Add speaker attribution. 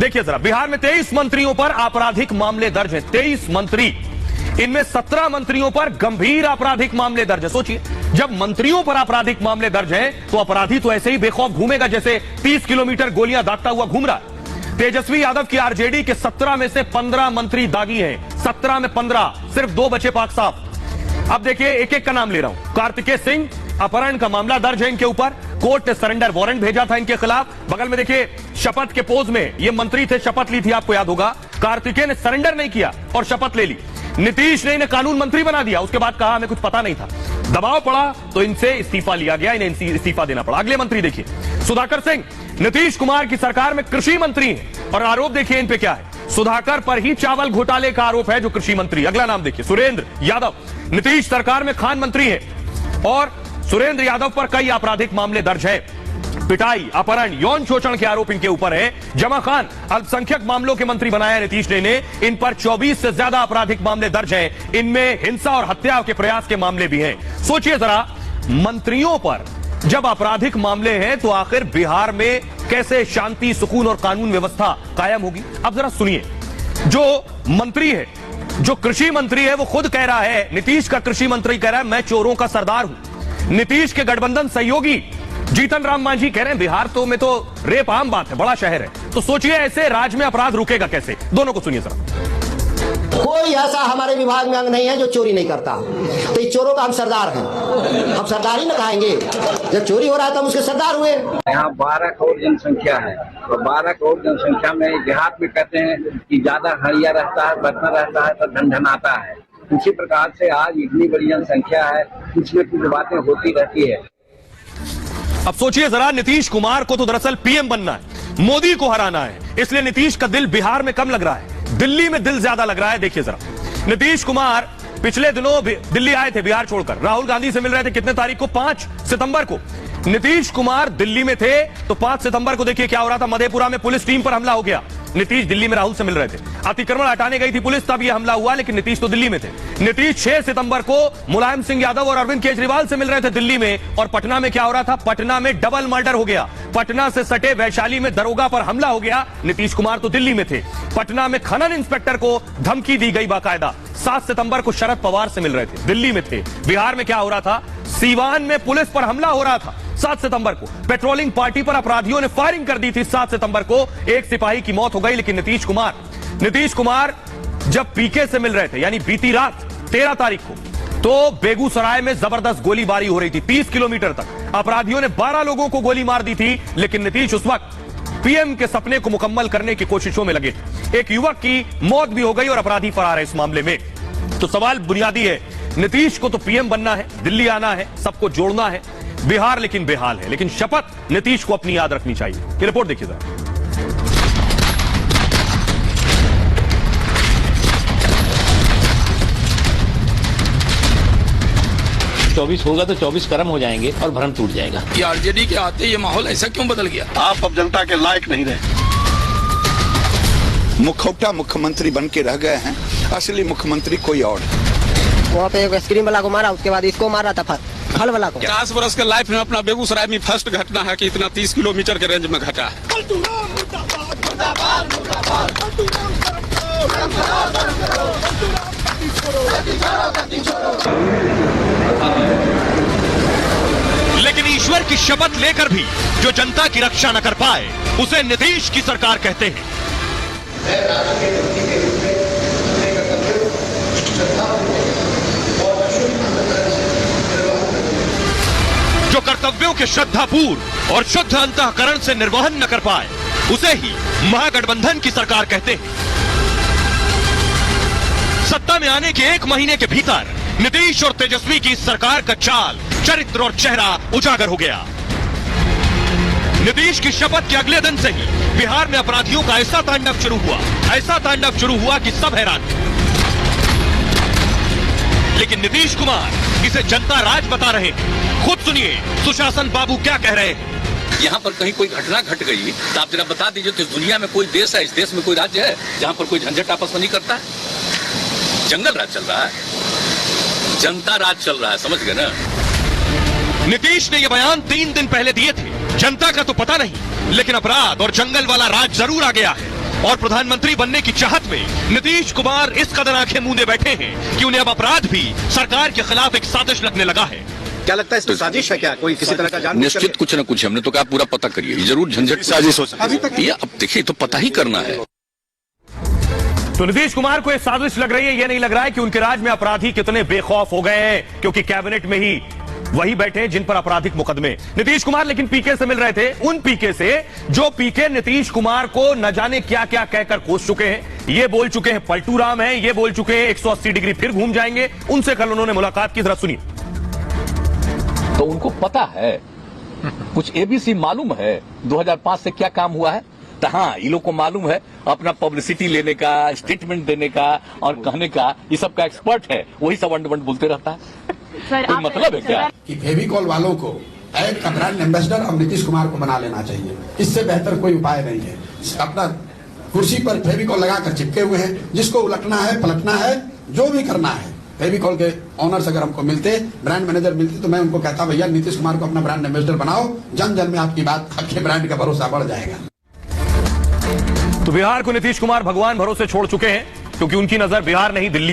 Speaker 1: देखिए जरा, बिहार में 23 मंत्रियों पर आपराधिक मामले दर्ज हैं। 23 मंत्री, इनमें 17 मंत्रियों पर गंभीर आपराधिक मामले दर्ज है। सोचिए, जब मंत्रियों पर आपराधिक मामले दर्ज हैं तो अपराधी तो ऐसे ही बेखौफ घूमेगा जैसे 30 किलोमीटर गोलियां दागता हुआ घूम रहा है। तेजस्वी यादव की आरजेडी के 17 में से 15 मंत्री दागी हैं। 17 में 15, सिर्फ 2 बचे पाक साफ। अब देखिए, एक एक का नाम ले रहा हूं। कार्तिकेय सिंह, अपहरण का मामला दर्ज है इनके ऊपर। कोर्ट ने सरेंडर वारंट भेजा था इनके खिलाफ। बगल में देखिए, शपथ के पोज में ये मंत्री थे, शपथ ली थी, आपको याद होगा। कार्तिकेय ने सरेंडर नहीं किया और शपथ ले ली। नीतीश ने इन्हें कानून मंत्री बना दिया, उसके बाद कहा हमें कुछ पता नहीं था। दबाव पड़ा तो इनसे इस्तीफा लिया गया, इन्हें इस्तीफा देना पड़ा। अगले मंत्री देखिए, सुधाकर सिंह, नीतीश कुमार की सरकार में कृषि मंत्री हैं और आरोप देखिए इन पे क्या है। सुधाकर पर ही चावल घोटाले का आरोप है जो कृषि मंत्री। अगला नाम देखिए, सुरेंद्र यादव, नीतीश सरकार में खान मंत्री है और सुरेंद्र यादव पर कई आपराधिक मामले दर्ज है। पिटाई, अपहरण, यौन शोषण के आरोप इनके ऊपर है। जमा खान, अल्पसंख्यक मामलों के मंत्री बनाया है नीतीश ने इन्हें। इन पर 24 से ज्यादा आपराधिक मामले दर्ज हैं। इनमें हिंसा और हत्या के प्रयास के मामले भी हैं। सोचिए जरा, मंत्रियों पर जब आपराधिक मामले हैं तो आखिर बिहार में कैसे शांति, सुकून और कानून व्यवस्था कायम होगी? अब जरा सुनिए, जो मंत्री है, जो कृषि मंत्री है, वो खुद कह रहा है, नीतीश का कृषि मंत्री कह रहा है मैं चोरों का सरदार हूं। नीतीश के गठबंधन सहयोगी जीतन राम मांझी कह रहे हैं बिहार तो में तो रेप आम बात है, बड़ा शहर है। तो सोचिए, ऐसे राज्य में अपराध रुकेगा कैसे? दोनों को सुनिए जरा।
Speaker 2: कोई ऐसा हमारे विभाग में अंग नहीं है जो चोरी नहीं करता। तो इस चोरों का हम सरदार हैं, हम सरदार ही न कहेंगे। जब चोरी हो रहा है तो हम उसके सरदार हुए।
Speaker 3: यहाँ 12 करोड़ जनसंख्या है तो 12 करोड़ जनसंख्या में देहात में कहते हैं कि ज्यादा हरिया रहता है, बर्तन रहता है तो धन आता है। उसी प्रकार से आज इतनी बड़ी जनसंख्या है, कुछ न कुछ बातें होती रहती है।
Speaker 1: अब सोचिए जरा, नीतीश कुमार को तो दरअसल पीएम बनना है, मोदी को हराना है, इसलिए नीतीश का दिल बिहार में कम लग रहा है, दिल्ली में दिल ज्यादा लग रहा है। देखिए जरा, नीतीश कुमार पिछले दिनों दिल्ली आए थे बिहार छोड़कर, राहुल गांधी से मिल रहे थे। कितने तारीख को? 5 सितंबर को नीतीश कुमार दिल्ली में थे। तो 5 सितंबर को देखिए क्या हो रहा था, मधेपुरा में पुलिस टीम पर हमला हो गया। नीतीश दिल्ली में राहुल से मिल रहे थे, अतिक्रमण हटाने गई थी पुलिस, तब यह हमला हुआ, लेकिन नीतीश तो दिल्ली में थे। नीतीश 6 सितंबर को मुलायम सिंह यादव और अरविंद केजरीवाल से मिल रहे थे दिल्ली में। और पटना में क्या हो रहा था? पटना में डबल मर्डर हो गया। पटना से सटे वैशाली में दरोगा पर हमला हो गया। नीतीश कुमार तो दिल्ली में थे। पटना में खनन इंस्पेक्टर को धमकी दी गई बाकायदा। 7 सितंबर को शरद पवार से मिल रहे थे, दिल्ली में थे। बिहार में क्या हो रहा था? सीवान में पुलिस पर हमला हो रहा था 7 सितंबर को। पेट्रोलिंग पार्टी पर अपराधियों ने फायरिंग कर दी थी 7 सितंबर को। एक सिपाही की मौत हो गई। लेकिन नीतीश कुमार जब पीके से मिल रहे थे, यानी बीती रात 13 तारीख को, तो बेगूसराय में जबरदस्त गोलीबारी हो रही थी 30 किलोमीटर तक। अपराधियों ने 12 लोगों को गोली मार दी थी। लेकिन नीतीश उस वक्त पीएम के सपने को मुकम्मल करने की कोशिशों में लगे थे। एक युवक की मौत भी हो गई और अपराधी फरार है इस मामले में। तो सवाल बुनियादी है, नीतीश को तो पीएम बनना है, दिल्ली आना है, सबको जोड़ना है। बिहार लेकिन बेहाल है। लेकिन शपथ नीतीश को अपनी याद रखनी चाहिए। ये रिपोर्ट देखिए जरा।
Speaker 4: 24 होगा तो 24 कर्म हो जाएंगे और भ्रम टूट जाएगा।
Speaker 5: ये आरजेडी के आते ये माहौल ऐसा क्यों बदल गया?
Speaker 6: आप अब जनता के लायक नहीं रहे। मुखौटा मुख्यमंत्री बन के रह गए हैं, असली मुख्यमंत्री कोई और।
Speaker 2: वहाँ पे एक आइसक्रीम वाला को मारा, उसके बाद इसको मारा था फल वाला को।
Speaker 5: 50 वर्ष के लाइफ में अपना बेगूसराय में फर्स्ट घटना है कि इतना 30 किलोमीटर के रेंज में घटा है।
Speaker 1: लेकिन ईश्वर की शपथ लेकर भी जो जनता की रक्षा न कर पाए, उसे नीतीश की सरकार कहते हैं। जो कर्तव्यों के श्रद्धापूर्व और शुद्ध अंतःकरण से निर्वहन न कर पाए, उसे ही महागठबंधन की सरकार कहते हैं। सत्ता में आने के 1 महीने के भीतर नीतीश और तेजस्वी की सरकार का चाल, चरित्र और चेहरा उजागर हो गया। नीतीश की शपथ के अगले दिन से ही बिहार में अपराधियों का ऐसा तांडव शुरू हुआ कि सब हैरान। लेकिन नीतीश कुमार इसे जनता राज बता रहे हैं। खुद सुनिए सुशासन बाबू क्या कह रहे हैं।
Speaker 7: यहाँ पर कहीं कोई घटना घट गई तो आप जरा बता दीजिए। तो दुनिया में कोई देश है, इस देश में कोई राज्य है जहाँ पर कोई झंझट आपस में नहीं करता है? जंगल राज चल रहा है, जनता राज चल रहा है, समझ गए ना?
Speaker 1: नीतीश ने यह बयान 3 दिन पहले दिए थे। जनता का तो पता नहीं, लेकिन अपराध और जंगल वाला राज जरूर आ गया है। और प्रधानमंत्री बनने की चाहत में नीतीश कुमार इस कदर आंखें मूंदे बैठे हैं कि उन्हें अब अपराध भी सरकार के खिलाफ एक साजिश लगने लगा है।
Speaker 8: क्या लगता है इसमें साजिश है? क्या कोई किसी तरह का जानबूझकर?
Speaker 7: निश्चित कुछ न कुछ, हमने तो कहा पूरा पता करिए, ये जरूर झंझट
Speaker 8: साजिश हो सकती है। अभी तक
Speaker 7: ये अब देखिए तो पता ही करना है।
Speaker 1: तो नीतीश कुमार को एक साजिश लग रही है, यह नहीं लग रहा है कि उनके राज में अपराधी कितने बेखौफ हो गए हैं, क्योंकि कैबिनेट में ही वही बैठे हैं जिन पर आपराधिक मुकदमे। नीतीश कुमार लेकिन पीके से मिल रहे थे, उन पीके से जो पीके नीतीश कुमार को न जाने क्या क्या कहकर कोस चुके हैं। ये बोल चुके हैं पलटू राम है, ये बोल चुके हैं 180 डिग्री फिर घूम जाएंगे। उनसे कल उन्होंने मुलाकात की, जरा सुनिए।
Speaker 7: तो उनको पता है, कुछ एबीसी मालूम है 2005 से क्या काम हुआ है। तो हाँ, ये लोग को मालूम है अपना पब्लिसिटी लेने का, स्टेटमेंट देने का और कहने का, ये सब का एक्सपर्ट है, वही सब अंड बोलते रहता है। कोई मतलब है क्या
Speaker 9: कि फेविकॉल वालों को ऐड का ब्रांड एम्बेसडर अब नीतीश कुमार को बना लेना चाहिए। इससे बेहतर कोई उपाय नहीं है। अपना कुर्सी पर फेविकॉल लगाकर चिपके हुए हैं, जिसको उलटना है, पलटना है, जो भी करना है। फेविकॉल के ऑनर्स अगर हमको मिलते, ब्रांड मैनेजर मिलते, तो मैं उनको कहता भैया नीतीश कुमार को अपना ब्रांड एम्बेसडर बनाओ, जन जन में आपकी बात, आपके ब्रांड का भरोसा बढ़ जाएगा।
Speaker 1: तो बिहार को नीतीश कुमार भगवान भरोसे छोड़ चुके हैं, क्योंकि उनकी नजर बिहार नहीं दिल्ली